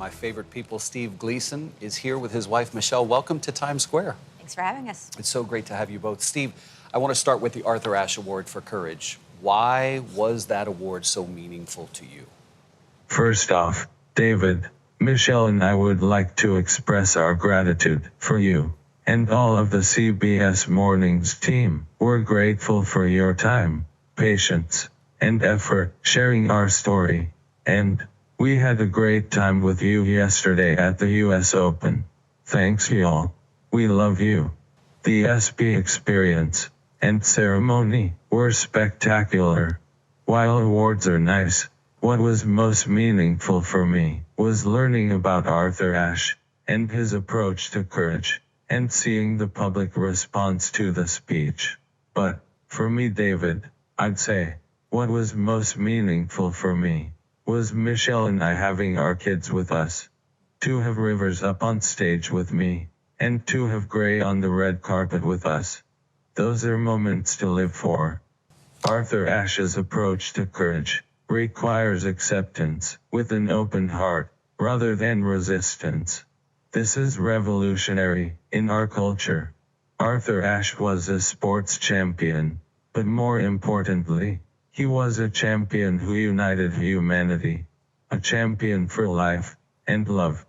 my favorite people, Steve Gleason, is here with his wife, Michelle. Welcome to Times Square. Thanks for having us. It's so great to have you both. Steve, I want to start with the Arthur Ashe Award for Courage. Why was that award so meaningful to you? First off, David, Michelle and I would like to express our gratitude for you and all of the CBS Mornings team. We're grateful for your time, patience, and effort sharing our story. And we had a great time with you yesterday at the US Open. Thanks, y'all. We love you. The ESPY experience and ceremony were spectacular. While awards are nice, what was most meaningful for me was learning about Arthur Ashe and his approach to courage, and seeing the public response to the speech. But, for me, David, I'd say, what was most meaningful for me was Michelle and I having our kids with us. To have Rivers up on stage with me, and to have Gray on the red carpet with us. Those are moments to live for. Arthur Ashe's approach to courage requires acceptance with an open heart, rather than resistance. This is revolutionary in our culture. Arthur Ashe was a sports champion, but more importantly, he was a champion who united humanity, a champion for life and love.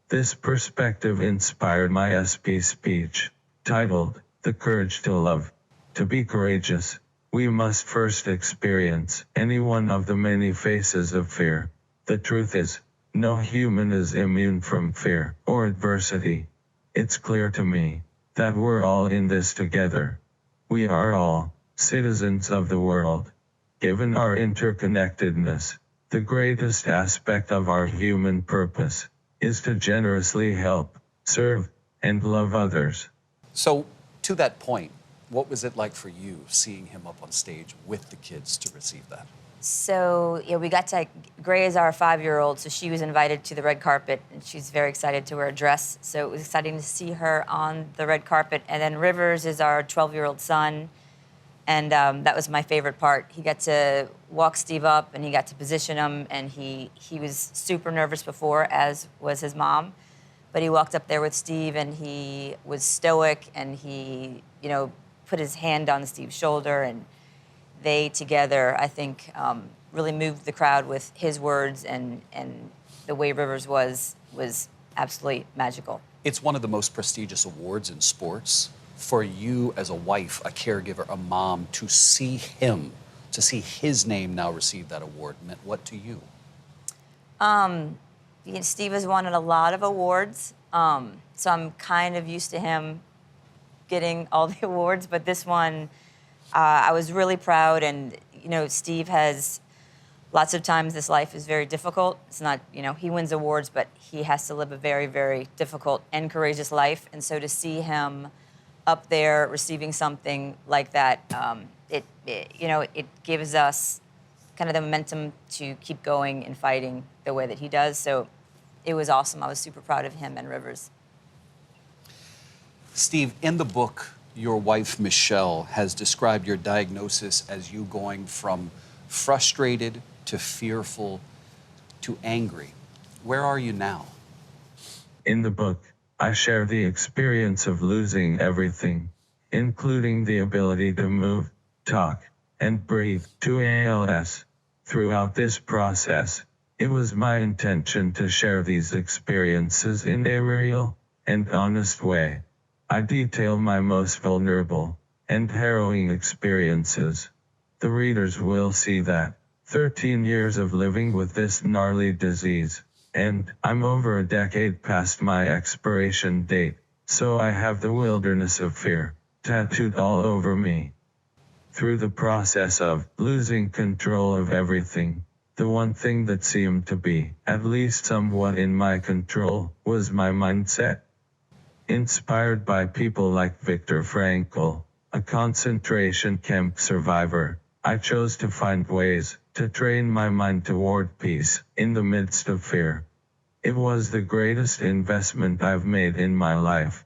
This perspective inspired my ESPY speech, titled, "The Courage to Love." To be courageous, we must first experience any one of the many faces of fear. The truth is, no human is immune from fear or adversity. It's clear to me that we're all in this together. We are all citizens of the world. Given our interconnectedness, the greatest aspect of our human purpose is to generously help, serve, and love others. So, to that point, what was it like for you seeing him up on stage with the kids to receive that? So, yeah, we got to, Gray is our 5-year-old, so she was invited to the red carpet, and she's very excited to wear a dress. So it was exciting to see her on the red carpet. And then Rivers is our 12-year-old son, and that was my favorite part. He got to walk Steve up, and he got to position him, and he was super nervous before, as was his mom. But he walked up there with Steve, and he was stoic, and he, put his hand on Steve's shoulder, and they together, I think, really moved the crowd with his words, and the way Rivers was absolutely magical. It's one of the most prestigious awards in sports. For you as a wife, a caregiver, a mom, to see his name now receive that award meant what to you? Steve has won a lot of awards, so I'm kind of used to him getting all the awards, but this one, I was really proud. And Steve has lots of times this life is very difficult. It's not, he wins awards, but he has to live a very, very difficult and courageous life. And so to see him up there receiving something like that, it gives us kind of the momentum to keep going and fighting the way that he does. So it was awesome. I was super proud of him and Rivers. Steve, in the book, your wife, Michelle, has described your diagnosis as you going from frustrated to fearful to angry. Where are you now? In the book, I share the experience of losing everything, including the ability to move, talk, and breathe, to ALS. Throughout this process, it was my intention to share these experiences in a real and honest way. I detail my most vulnerable and harrowing experiences. The readers will see that 13 years of living with this gnarly disease, and I'm over a decade past my expiration date, so I have the wilderness of fear tattooed all over me. Through the process of losing control of everything, the one thing that seemed to be at least somewhat in my control was my mindset. Inspired by people like Viktor Frankl, a concentration camp survivor, I chose to find ways to train my mind toward peace in the midst of fear. It was the greatest investment I've made in my life.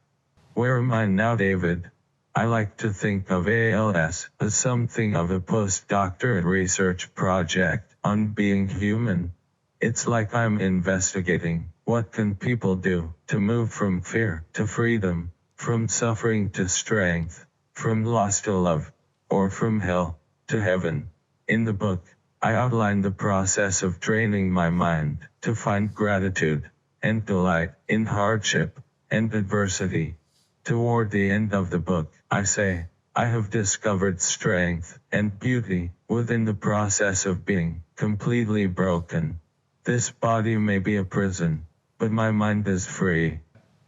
Where am I now, David? I like to think of ALS as something of a postdoctorate research project on being human. It's like I'm investigating What can people do to move from fear to freedom, from suffering to strength, from loss to love, or from hell to heaven? In the book, I outline the process of training my mind to find gratitude and delight in hardship and adversity. Toward the end of the book, I say, I have discovered strength and beauty within the process of being completely broken. This body may be a prison, but my mind is free.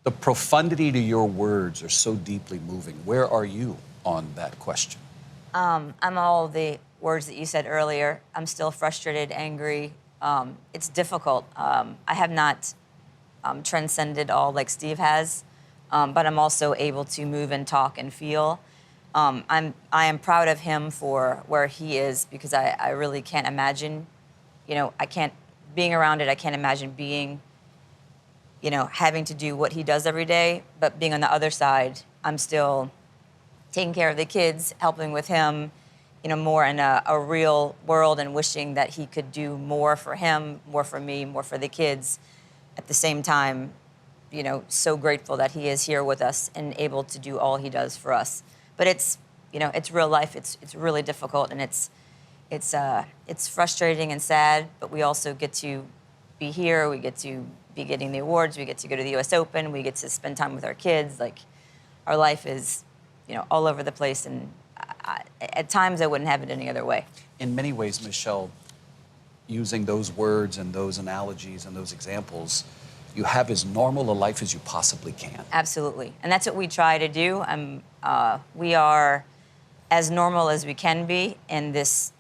The profundity to your words are so deeply moving. Where are you on that question? I'm all the words that you said earlier. I'm still frustrated, angry. It's difficult. I have not transcended all like Steve has, but I'm also able to move and talk and feel. I am proud of him for where he is, because I really can't imagine, being around it. I can't imagine being, having to do what he does every day. But being on the other side, I'm still taking care of the kids, helping with him, more in a real world, and wishing that he could do more for him, more for me, more for the kids. At the same time, so grateful that he is here with us and able to do all he does for us. But it's real life. It's really difficult, and it's frustrating and sad. But we also get to be here. We get to be getting the awards. We get to go to the U.S. Open. We get to spend time with our kids. Like, our life is, all over the place. And at times, I wouldn't have it any other way. In many ways, Michelle, using those words and those analogies and those examples, you have as normal a life as you possibly can. Absolutely. And that's what we try to do. We are as normal as we can be in this,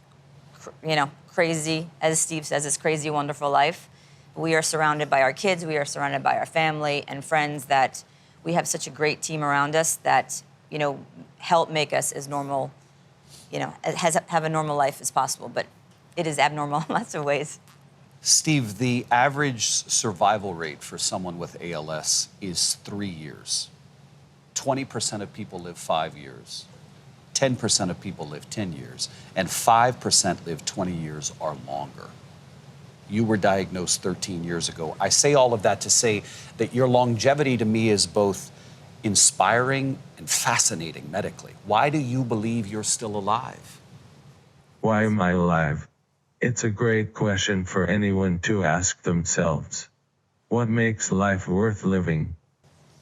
crazy, as Steve says, this crazy, wonderful life. We are surrounded by our kids. We are surrounded by our family and friends, that we have such a great team around us that, help make us as normal, have a normal life as possible. But it is abnormal in lots of ways. Steve, the average survival rate for someone with ALS is 3 years. 20% of people live 5 years. 10% of people live 10 years. And 5% live 20 years or longer. You were diagnosed 13 years ago. I say all of that to say that your longevity to me is both inspiring and fascinating medically. Why do you believe you're still alive? Why am I alive? It's a great question for anyone to ask themselves. What makes life worth living?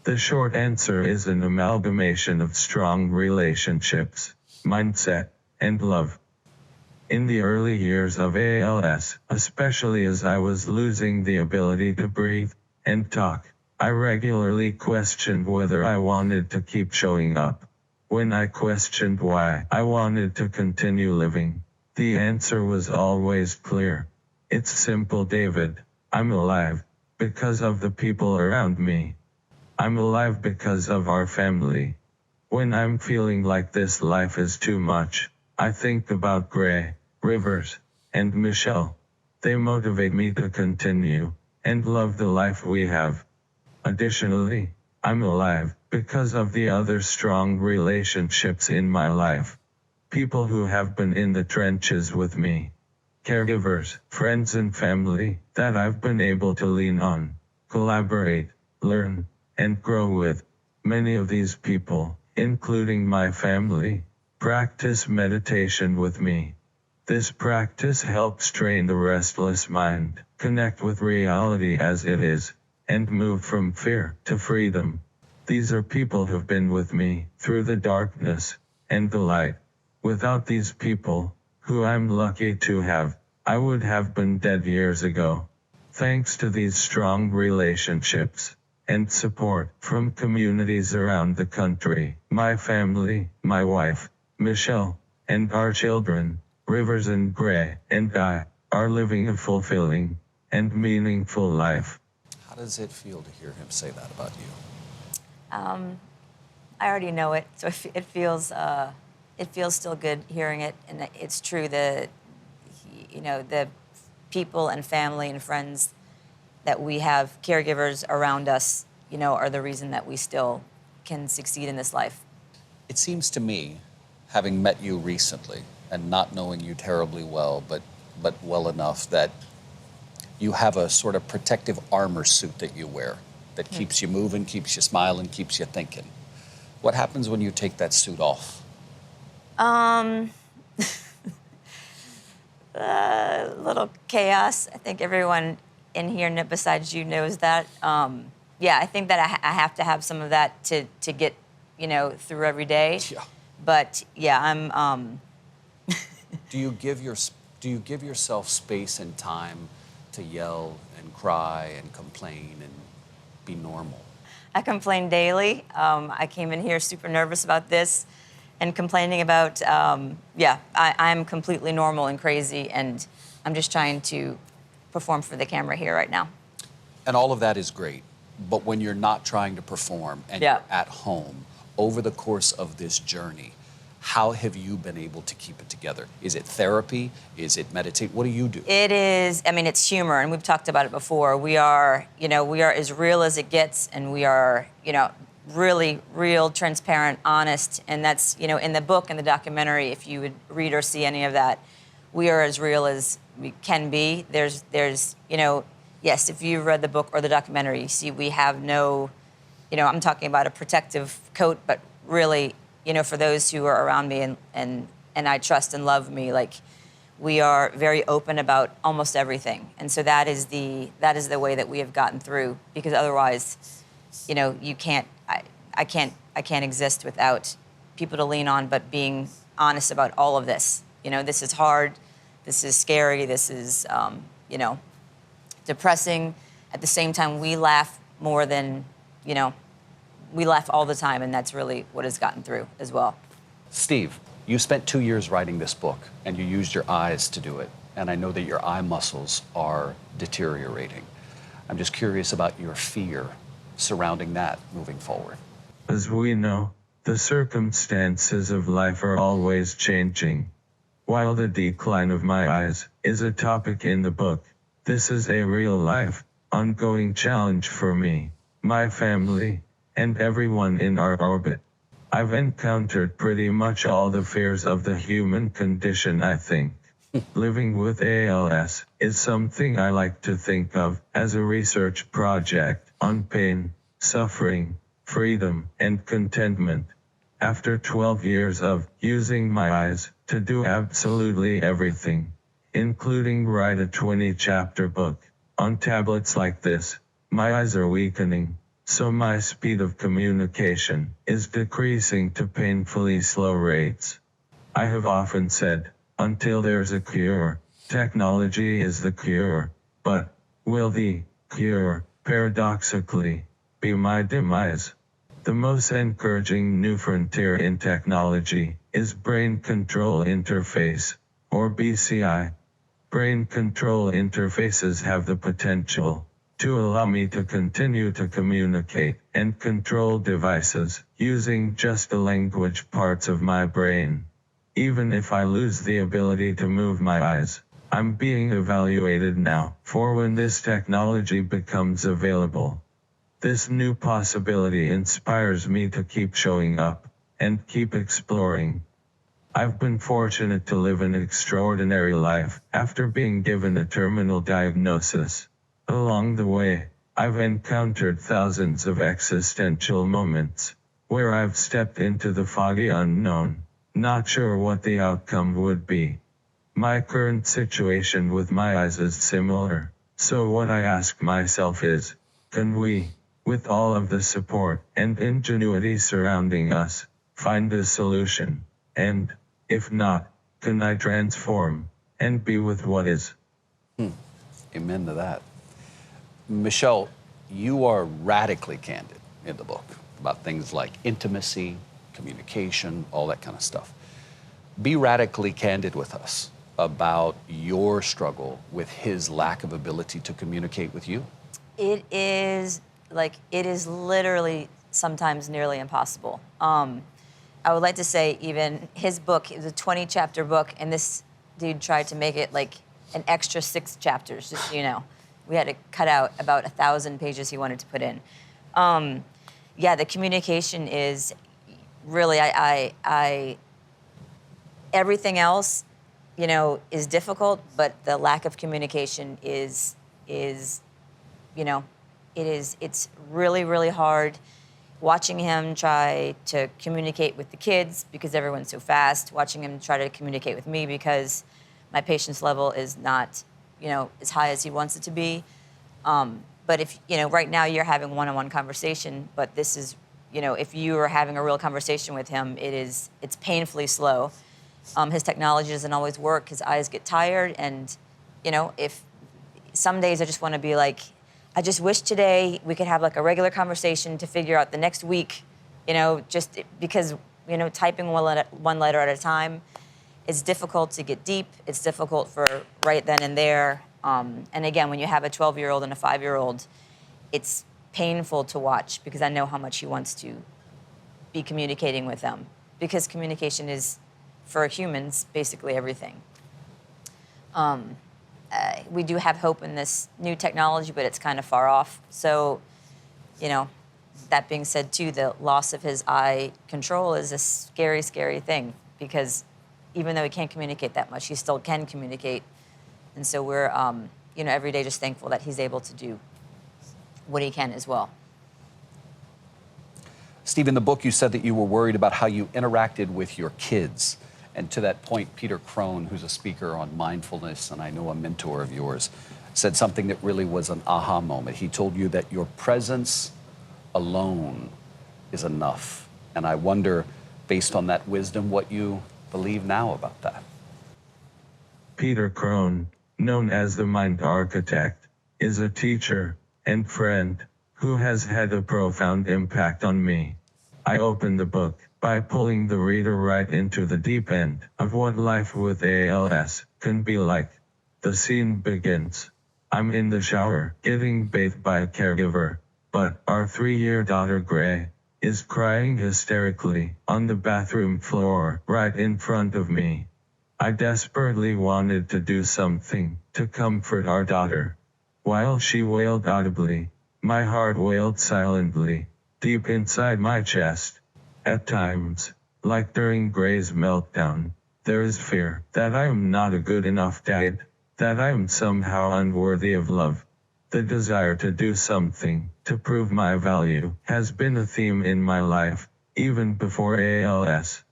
The short answer is an amalgamation of strong relationships, mindset, and love. In the early years of ALS, especially as I was losing the ability to breathe and talk, I regularly questioned whether I wanted to keep showing up. When I questioned why I wanted to continue living, the answer was always clear. It's simple, David. I'm alive because of the people around me. I'm alive because of our family. When I'm feeling like this life is too much, I think about Gray, Rivers, and Michelle. They motivate me to continue and love the life we have. Additionally, I'm alive because of the other strong relationships in my life. People who have been in the trenches with me. Caregivers, friends and family that I've been able to lean on, collaborate, learn, and grow with. Many of these people, including my family, practice meditation with me. This practice helps train the restless mind, connect with reality as it is, and move from fear to freedom. These are people who've been with me through the darkness and the light. Without these people, who I'm lucky to have, I would have been dead years ago. Thanks to these strong relationships and support from communities around the country, my family, my wife, Michelle, and our children, Rivers and Gray, and I, are living a fulfilling and meaningful life. How does it feel to hear him say that about you? I already know it, so it feels still good hearing it, and it's true that the people and family and friends that we have, caregivers around us, are the reason that we still can succeed in this life. It seems to me, having met you recently and not knowing you terribly well, but well enough, that you have a sort of protective armor suit that you wear that keeps you moving, keeps you smiling, keeps you thinking. What happens when you take that suit off? A little chaos. I think everyone in here besides you knows that. Yeah, I think that I have to have some of that to get, through every day. Yeah. But yeah, I'm. Do you give yourself space and time to yell and cry and complain and be normal? I complain daily. I came in here super nervous about this and complaining about, I'm completely normal and crazy, and I'm just trying to perform for the camera here right now. And all of that is great, but when you're not trying to perform and Yeah. you're at home, over the course of this journey, how have you been able to keep it together? Is it therapy? Is it meditate? What do you do? It is, it's humor, and we've talked about it before. We are as real as it gets, and we are, really real, transparent, honest, and that's, in the book and the documentary, if you would read or see any of that, we are as real as we can be. There's, yes, if you've read the book or the documentary, you see we have no, I'm talking about a protective coat, but really, for those who are around me and I trust and love me, like, we are very open about almost everything. And so that is the way that we have gotten through, because otherwise, you can't, I can't exist without people to lean on, but being honest about all of this. This is hard, this is scary, this is, depressing. At the same time, we laugh more than, we laugh all the time, and that's really what has gotten through as well. Steve, you spent 2 years writing this book, and you used your eyes to do it. And I know that your eye muscles are deteriorating. I'm just curious about your fear surrounding that moving forward. As we know, the circumstances of life are always changing. While the decline of my eyes is a topic in the book, this is a real-life, ongoing challenge for me, my family, and everyone in our orbit. I've encountered pretty much all the fears of the human condition, I think. Living with ALS is something I like to think of as a research project on pain, suffering, freedom, and contentment. After 12 years of using my eyes to do absolutely everything, including write a 20-chapter book on tablets like this, my eyes are weakening, so my speed of communication is decreasing to painfully slow rates. I have often said, until there's a cure, technology is the cure, but will the cure, paradoxically, be my demise? The most encouraging new frontier in technology is Brain Control Interface, or BCI. Brain control interfaces have the potential to allow me to continue to communicate and control devices using just the language parts of my brain. Even if I lose the ability to move my eyes, I'm being evaluated now for when this technology becomes available. This new possibility inspires me to keep showing up and keep exploring. I've been fortunate to live an extraordinary life after being given a terminal diagnosis. Along the way, I've encountered thousands of existential moments where I've stepped into the foggy unknown, not sure what the outcome would be. My current situation with my eyes is similar, so what I ask myself is, can we, with all of the support and ingenuity surrounding us, find a solution? And, if not, can I transform and be with what is? Amen to that. Michelle, you are radically candid in the book about things like intimacy, communication, all that kind of stuff. Be radically candid with us about your struggle with his lack of ability to communicate with you. It is literally sometimes nearly impossible. I would like to say even his book is a 20-chapter book, and this dude tried to make it like an extra 6 chapters, just so you know. We had to cut out about 1,000 pages he wanted to put in. The communication is really, everything else, is difficult, but the lack of communication is is, it's really, really hard watching him try to communicate with the kids because everyone's so fast, watching him try to communicate with me because my patience level is not, as high as he wants it to be. But if, right now you're having one-on-one conversation, but this is, if you are having a real conversation with him, it's painfully slow. His technology doesn't always work. His eyes get tired. And, if some days I just want to be like, I just wish today we could have like a regular conversation to figure out the next week, just because, typing one letter at a time is difficult to get deep. It's difficult for right then and there. And again, when you have a 12-year-old and a 5-year-old, it's painful to watch because I know how much he wants to be communicating with them, because communication is, for humans, basically everything. We do have hope in this new technology, but it's kind of far off. So, that being said, too, the loss of his eye control is a scary, scary thing, because even though he can't communicate that much, he still can communicate. And so we're, every day just thankful that he's able to do what he can as well. Steve, in the book, you said that you were worried about how you interacted with your kids. And to that point, Peter Crone, who's a speaker on mindfulness, and I know a mentor of yours, said something that really was an aha moment. He told you that your presence alone is enough. And I wonder, based on that wisdom, what you believe now about that. Peter Crone, known as the Mind Architect, is a teacher and friend who has had a profound impact on me. I opened the book by pulling the reader right into the deep end of what life with ALS can be like. The scene begins. I'm in the shower, getting bathed by a caregiver, but our 3-year daughter Gray is crying hysterically on the bathroom floor right in front of me. I desperately wanted to do something to comfort our daughter. While she wailed audibly, my heart wailed silently, deep inside my chest. At times, like during Gray's meltdown, there is fear that I am not a good enough dad, that I am somehow unworthy of love. The desire to do something to prove my value has been a theme in my life, even before ALS.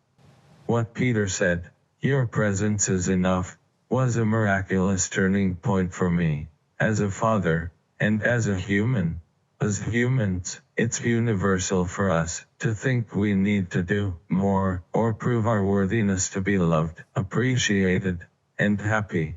What Peter said, "Your presence is enough," was a miraculous turning point for me, as a father, and as a human. As humans, it's universal for us to think we need to do more or prove our worthiness to be loved, appreciated, and happy.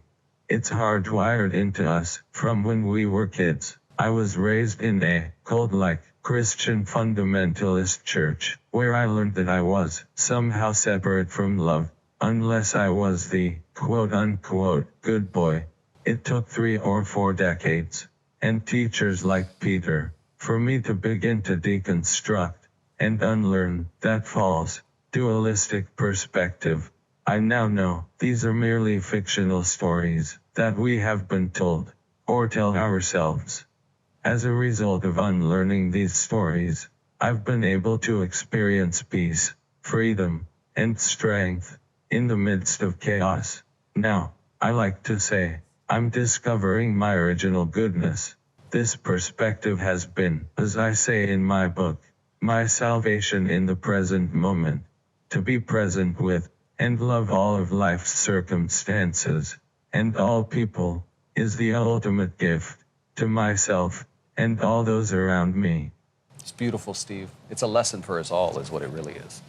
It's hardwired into us from when we were kids. I was raised in a cult-like Christian fundamentalist church, where I learned that I was somehow separate from love, unless I was the quote-unquote good boy. It took 3 or 4 decades, and teachers like Peter, for me to begin to deconstruct and unlearn that false, dualistic perspective. I now know these are merely fictional stories that we have been told, or tell ourselves. As a result of unlearning these stories, I've been able to experience peace, freedom, and strength in the midst of chaos. Now, I like to say, I'm discovering my original goodness. This perspective has been, as I say in my book, my salvation in the present moment. To be present with and love all of life's circumstances and all people is the ultimate gift to myself and all those around me. It's beautiful, Steve. It's a lesson for us all, is what it really is.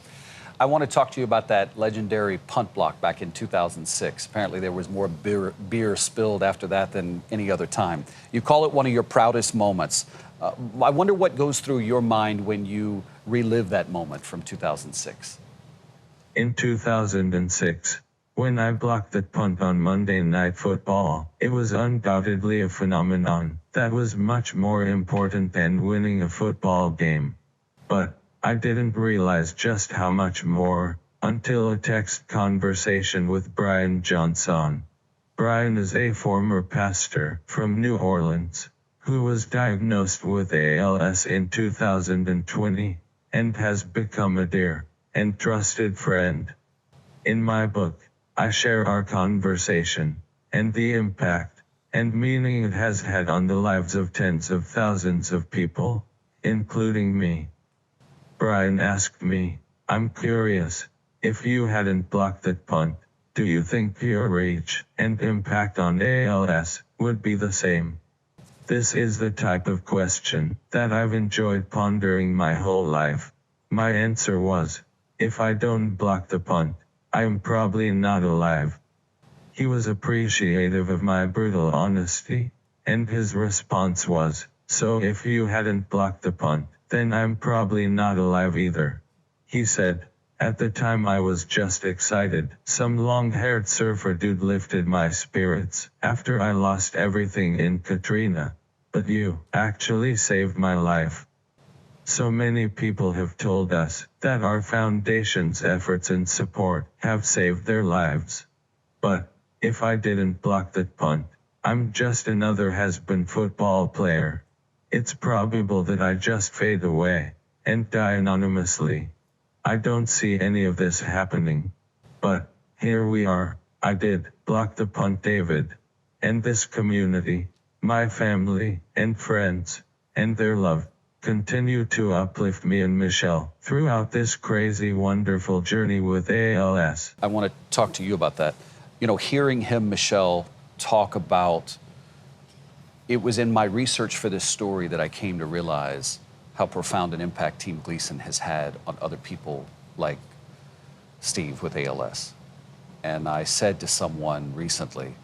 I want to talk to you about that legendary punt block back in 2006. Apparently there was more beer spilled after that than any other time. You call it one of your proudest moments. I wonder what goes through your mind when you relive that moment from 2006. In 2006, when I blocked that punt on Monday Night Football, it was undoubtedly a phenomenon that was much more important than winning a football game. But I didn't realize just how much more until a text conversation with Brian Johnson. Brian is a former pastor from New Orleans who was diagnosed with ALS in 2020 and has become a dear and trusted friend. In my book, I share our conversation and the impact and meaning it has had on the lives of tens of thousands of people, including me. Brian asked me, I'm curious, if you hadn't blocked that punt, do you think your reach and impact on ALS would be the same? This is the type of question that I've enjoyed pondering my whole life. My answer was, if I don't block the punt, I am probably not alive. He was appreciative of my brutal honesty, and his response was, so if you hadn't blocked the punt, then I'm probably not alive either. He said, at the time I was just excited. Some long-haired surfer dude lifted my spirits after I lost everything in Katrina. But you actually saved my life. So many people have told us that our foundation's efforts and support have saved their lives. But if I didn't block that punt, I'm just another has-been football player. It's probable that I just fade away and die anonymously. I don't see any of this happening. But here we are. I did block the punt, David. And this community, my family and friends, and their love, continue to uplift me and Michelle throughout this crazy, wonderful journey with ALS. I want to talk to you about that. You know, hearing him, Michelle, talk about, it was in my research for this story that I came to realize how profound an impact Team Gleason has had on other people like Steve with ALS. And I said to someone recently,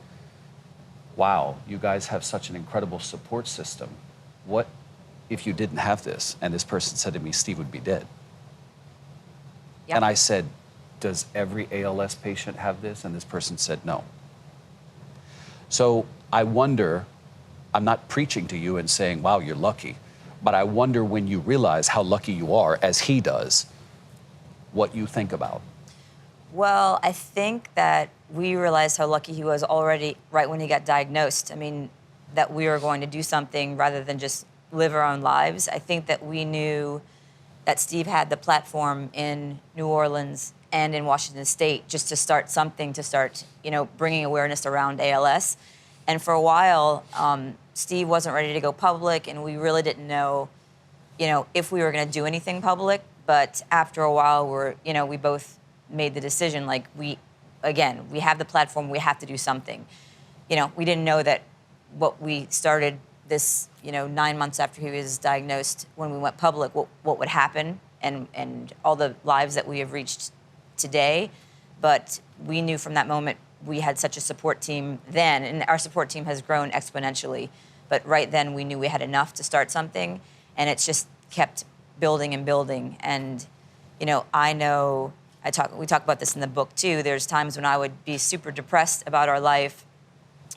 wow, you guys have such an incredible support system. What if you didn't have this? And this person said to me, Steve would be dead. Yep. And I said, does every ALS patient have this? And this person said, no. So I wonder, I'm not preaching to you and saying, wow, you're lucky, but I wonder when you realize how lucky you are, as he does, what you think about. Well, I think that we realized how lucky he was already right when he got diagnosed. I mean, that we were going to do something rather than just live our own lives. I think that we knew that Steve had the platform in New Orleans and in Washington State just to start something, to start, bringing awareness around ALS. And for a while, Steve wasn't ready to go public, and we really didn't know, if we were going to do anything public. But after a while, we both made the decision, like, we have the platform, we have to do something. We didn't know that what we started this, 9 months after he was diagnosed, when we went public, what would happen, and all the lives that we have reached today. But we knew from that moment we had such a support team then, and our support team has grown exponentially. But right then we knew we had enough to start something, and it's just kept building and building. And, I know, we talk about this in the book too, there's times when I would be super depressed about our life,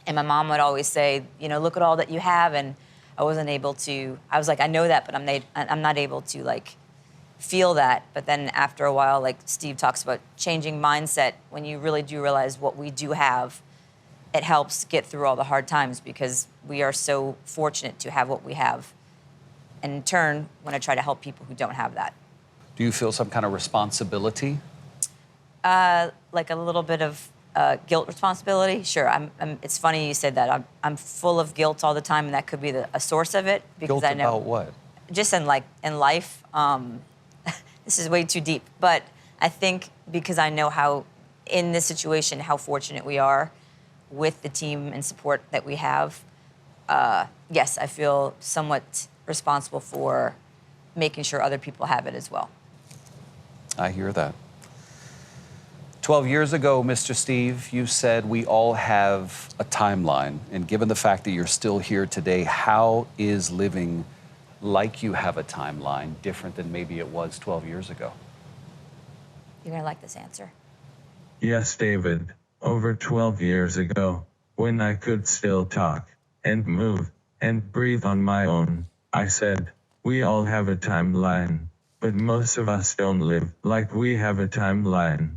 and my mom would always say, look at all that you have, and I wasn't able to, I was like, I know that, but I'm not able to, like, feel that. But then after a while, like Steve talks about changing mindset, when you really do realize what we do have, it helps get through all the hard times, because we are so fortunate to have what we have. And in turn, want to try to help people who don't have that. Do you feel some kind of responsibility? Like a little bit of guilt responsibility. Sure. It's funny you said that. I'm full of guilt all the time, and that could be a source of it, because Guilt I know about what? just in life. This is way too deep, but I think because I know how, in this situation, how fortunate we are with the team and support that we have. Yes, I feel somewhat responsible for making sure other people have it as well. I hear that. 12 years ago, Mr. Steve, you said we all have a timeline. And given the fact that you're still here today, how is living like you have a timeline different than maybe it was 12 years ago? You're going to like this answer. Yes, David. Over 12 years ago, when I could still talk and move and breathe on my own, I said, we all have a timeline, but most of us don't live like we have a timeline.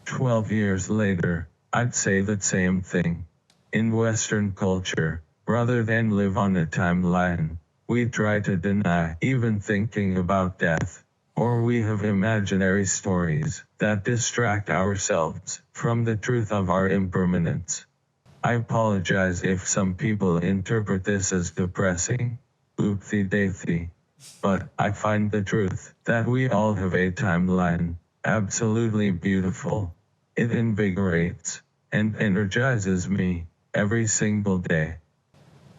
12 years later, I'd say the same thing. In Western culture, rather than live on a timeline, we try to deny even thinking about death, or we have imaginary stories that distract ourselves from the truth of our impermanence. I apologize if some people interpret this as depressing. Oopsie daisy. But I find the truth that we all have a timeline absolutely beautiful. It invigorates and energizes me every single day.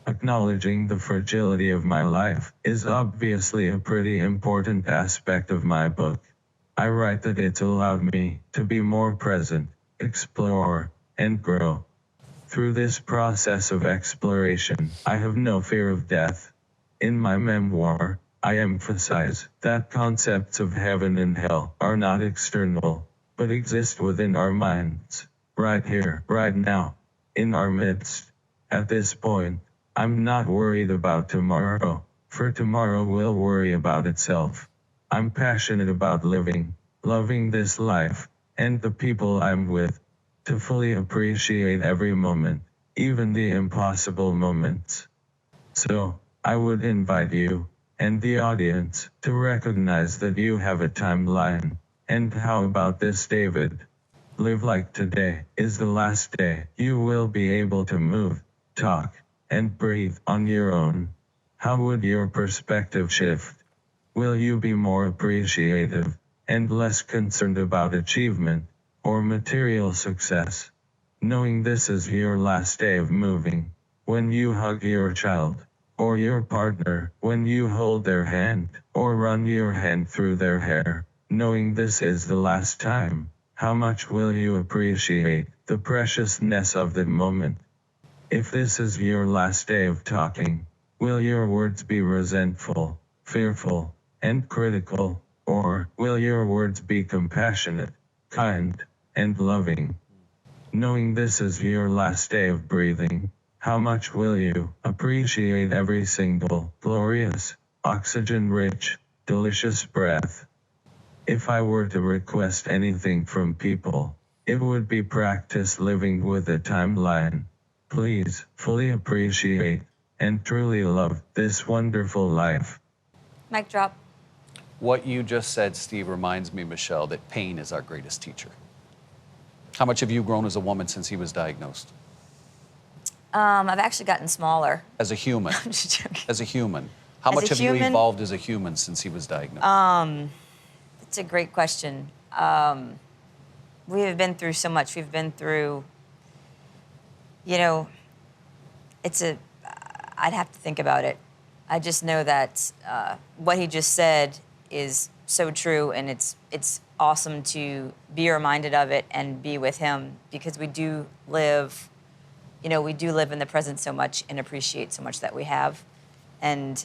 Acknowledging the fragility of my life is obviously a pretty important aspect of my book. I write that it's allowed me to be more present, explore, and grow. Through this process of exploration, I have no fear of death. In my memoir, I emphasize that concepts of heaven and hell are not external, but exist within our minds, right here, right now, in our midst. At this point, I'm not worried about tomorrow, for tomorrow will worry about itself. I'm passionate about living, loving this life, and the people I'm with, to fully appreciate every moment, even the impossible moments. So, I would invite you, and the audience, to recognize that you have a timeline. And how about this, David? Live like today is the last day you will be able to move, talk, and breathe on your own. How would your perspective shift? Will you be more appreciative and less concerned about achievement or material success? Knowing this is your last day of moving, when you hug your child or your partner, when you hold their hand or run your hand through their hair, knowing this is the last time, how much will you appreciate the preciousness of the moment? If this is your last day of talking, will your words be resentful, fearful, and critical, or will your words be compassionate, kind, and loving? Knowing this is your last day of breathing, how much will you appreciate every single glorious, oxygen-rich, delicious breath? If I were to request anything from people, it would be practice living with a timeline. Please fully appreciate and truly love this wonderful life. Mic drop. What you just said, Steve, reminds me, Michelle, that pain is our greatest teacher. How much have you grown as a woman since he was diagnosed? I've actually gotten smaller. As a human? I'm just joking. As a human. How As much a have you human? evolved as a human since he was diagnosed? It's a great question. We have been through so much. We've been through, I'd have to think about it. I just know that what he just said is so true, and it's awesome to be reminded of it and be with him, because we do live in the present so much and appreciate so much that we have. And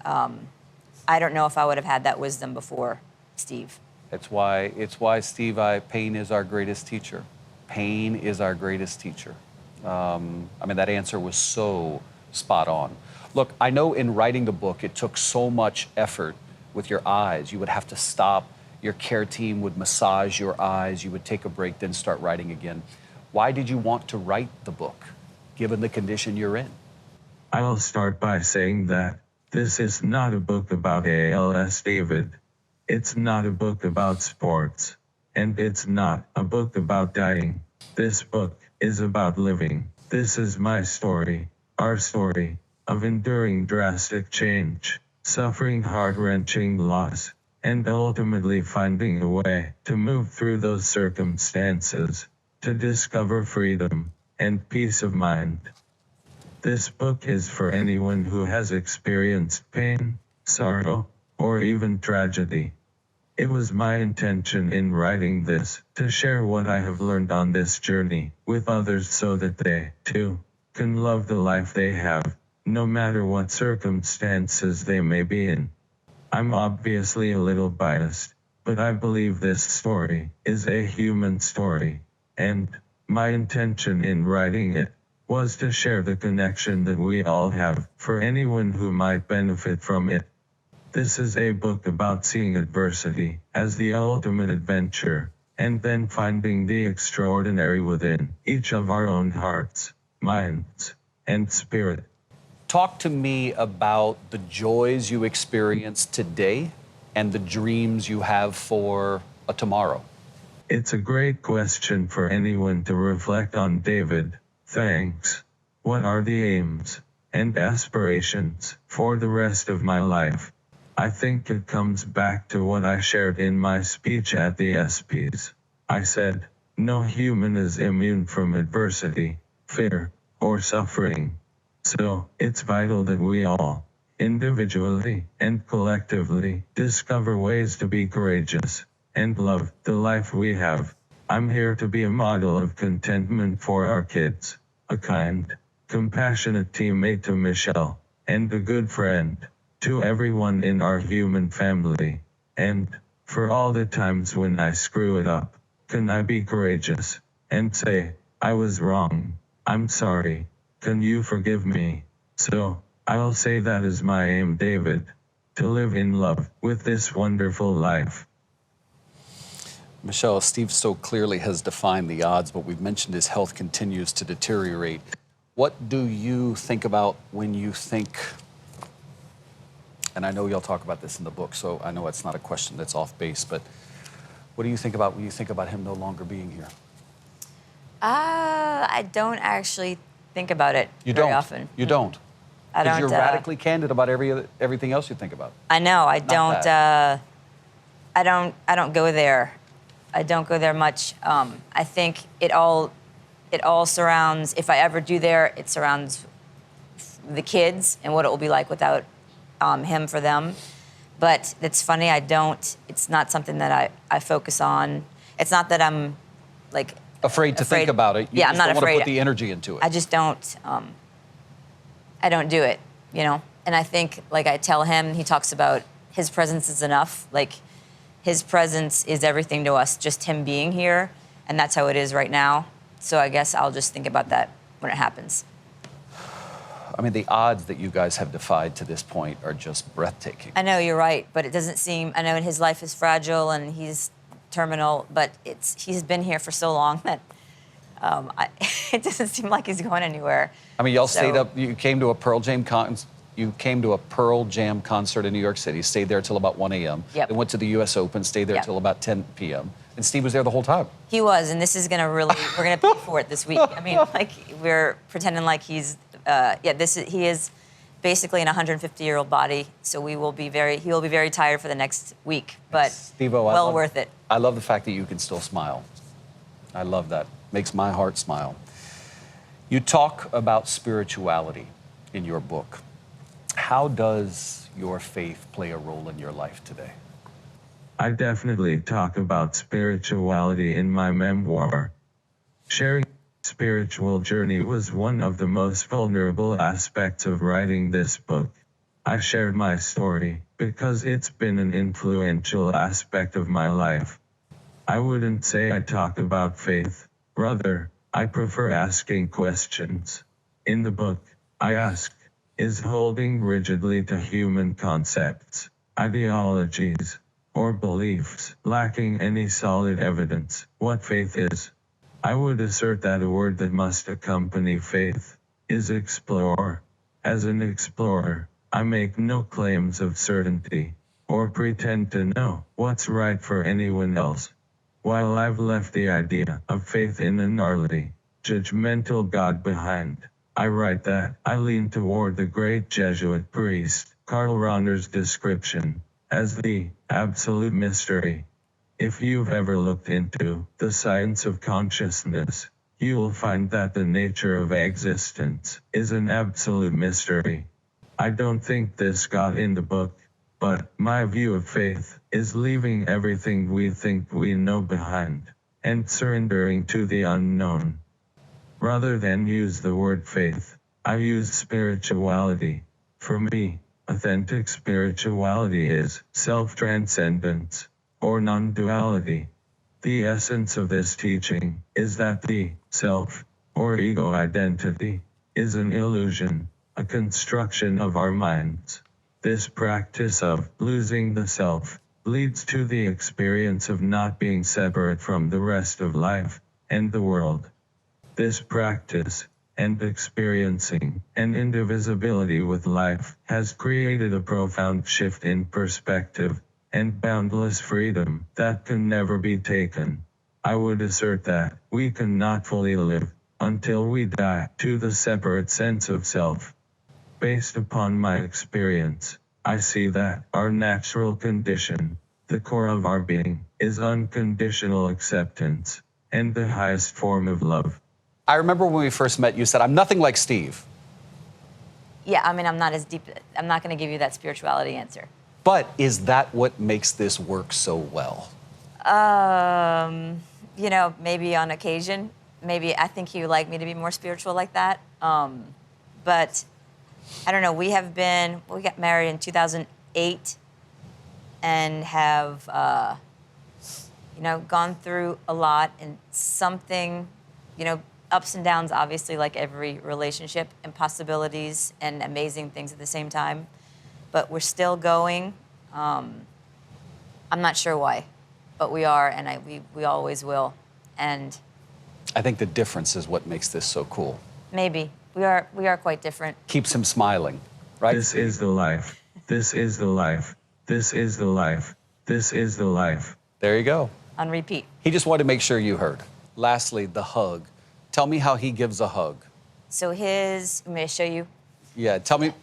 I don't know if I would have had that wisdom before Steve. It's why, Steve, pain is our greatest teacher. Pain is our greatest teacher. That answer was so spot on. Look, I know in writing the book, it took so much effort with your eyes. You would have to stop. Your care team would massage your eyes. You would take a break, then start writing again. Why did you want to write the book, given the condition you're in? I'll start by saying that this is not a book about ALS, David. It's not a book about sports. And it's not a book about dying. This book is about living. This is my story, our story, of enduring drastic change, suffering heart-wrenching loss, and ultimately finding a way to move through those circumstances, to discover freedom and peace of mind. This book is for anyone who has experienced pain, sorrow, or even tragedy. It was my intention in writing this to share what I have learned on this journey with others so that they, too, can love the life they have, no matter what circumstances they may be in. I'm obviously a little biased, but I believe this story is a human story, and my intention in writing it was to share the connection that we all have for anyone who might benefit from it. This is a book about seeing adversity as the ultimate adventure, and then finding the extraordinary within each of our own hearts, minds, and spirit. Talk to me about the joys you experience today and the dreams you have for a tomorrow. It's a great question for anyone to reflect on, David. Thanks. What are the aims and aspirations for the rest of my life? I think it comes back to what I shared in my speech at the ESPYs. I said, no human is immune from adversity, fear, or suffering. So, it's vital that we all, individually and collectively, discover ways to be courageous and love the life we have. I'm here to be a model of contentment for our kids, a kind, compassionate teammate to Michelle, and a good friend to everyone in our human family. And, for all the times when I screw it up, can I be courageous and say, I was wrong, I'm sorry, can you forgive me? So, I'll say that is my aim, David, to live in love with this wonderful life. Michelle, Steve so clearly has defined the odds, but we've mentioned his health continues to deteriorate. What do you think about when you think, and I know you'll talk about this in the book, so I know it's not a question that's off base, but what do you think about when you think about him no longer being here? I don't actually think about it very often. You don't? I don't. Because you're radically candid about everything else you think about. I know. I Not don't. I don't go there. I don't go there much. I think it all surrounds. If I ever do there, it surrounds the kids and what it will be like without him for them. But it's funny. I don't. It's not something that I focus on. It's not that I'm like Afraid to think about it. You Yeah, just I'm not don't want to afraid. put the energy into it. I just don't. I don't do it, you know. And I think, like I tell him, he talks about his presence is enough. Like, his presence is everything to us. Just him being here, and that's how it is right now. So I guess I'll just think about that when it happens. I mean, the odds that you guys have defied to this point are just breathtaking. I know you're right, but it doesn't seem. I know his life is fragile and he's terminal, but he's been here for so long that it doesn't seem like he's going anywhere. I mean, y'all stayed up. You came to a Pearl Jam concert in New York City. Stayed there till about 1 a.m. Yep. Then went to the U.S. Open. Stayed there till about 10 p.m. And Steve was there the whole time. He was, and this is gonna we're gonna pay for it this week. I mean, like we're pretending like he's, he is basically an 150-year-old body. So he will be very tired for the next week, but Steve-O, well worth it. I love the fact that you can still smile. I love that. Makes my heart smile. You talk about spirituality in your book. How does your faith play a role in your life today? I definitely talk about spirituality in my memoir. Sharing spiritual journey was one of the most vulnerable aspects of writing this book. I shared my story because it's been an influential aspect of my life. I wouldn't say I talk about faith. Rather, I prefer asking questions. In the book, I ask, is holding rigidly to human concepts, ideologies, or beliefs, lacking any solid evidence, what faith is? I would assert that a word that must accompany faith is explore. As an explorer, I make no claims of certainty, or pretend to know what's right for anyone else. While I've left the idea of faith in a gnarly, judgmental God behind, I write that I lean toward the great Jesuit priest, Karl Rahner's description as the absolute mystery. If you've ever looked into the science of consciousness, you'll find that the nature of existence is an absolute mystery. I don't think this got in the book, but my view of faith is leaving everything we think we know behind and surrendering to the unknown. Rather than use the word faith, I use spirituality. For me, authentic spirituality is self-transcendence, or non-duality. The essence of this teaching is that the self, or ego identity, is an illusion, a construction of our minds. This practice of losing the self leads to the experience of not being separate from the rest of life and the world. This practice and experiencing an indivisibility with life has created a profound shift in perspective and boundless freedom that can never be taken. I would assert that we cannot fully live until we die to the separate sense of self. Based upon my experience, I see that our natural condition, the core of our being, is unconditional acceptance, and the highest form of love. I remember when we first met, you said, I'm nothing like Steve. Yeah, I mean, I'm not as deep. I'm not going to give you that spirituality answer. But is that what makes this work so well? You know, maybe on occasion. Maybe I think he would like me to be more spiritual like that. But I don't know. We got married in 2008 and have, you know, gone through a lot and something, you know, ups and downs, obviously, like every relationship, and possibilities and amazing things at the same time. But we're still going. I'm not sure why, but we are, and we always will. And I think the difference is what makes this so cool. maybe we are quite different. Keeps him smiling, right? This is the life. This is the life. This is the life. This is the life. There you go. On repeat. He just wanted to make sure you heard. Lastly, the hug. Tell me how he gives a hug. So I'm going to show you. Yeah, tell me,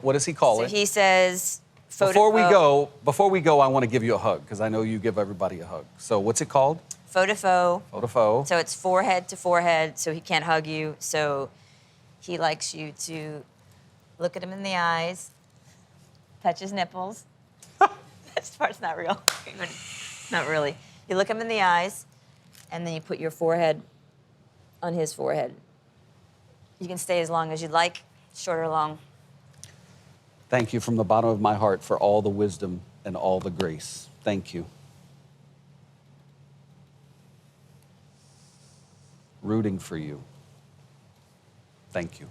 what does he call So it? he says, Before we go, I want to give you a hug, because I know you give everybody a hug. So what's it called? Faux-de-faux. Faux-de-faux. So it's forehead to forehead, so he can't hug you. So he likes you to look at him in the eyes, touch his nipples. That part's not real. Not really. You look him in the eyes, and then you put your forehead on his forehead. You can stay as long as you'd like, short or long. Thank you from the bottom of my heart for all the wisdom and all the grace. Thank you. Rooting for you. Thank you.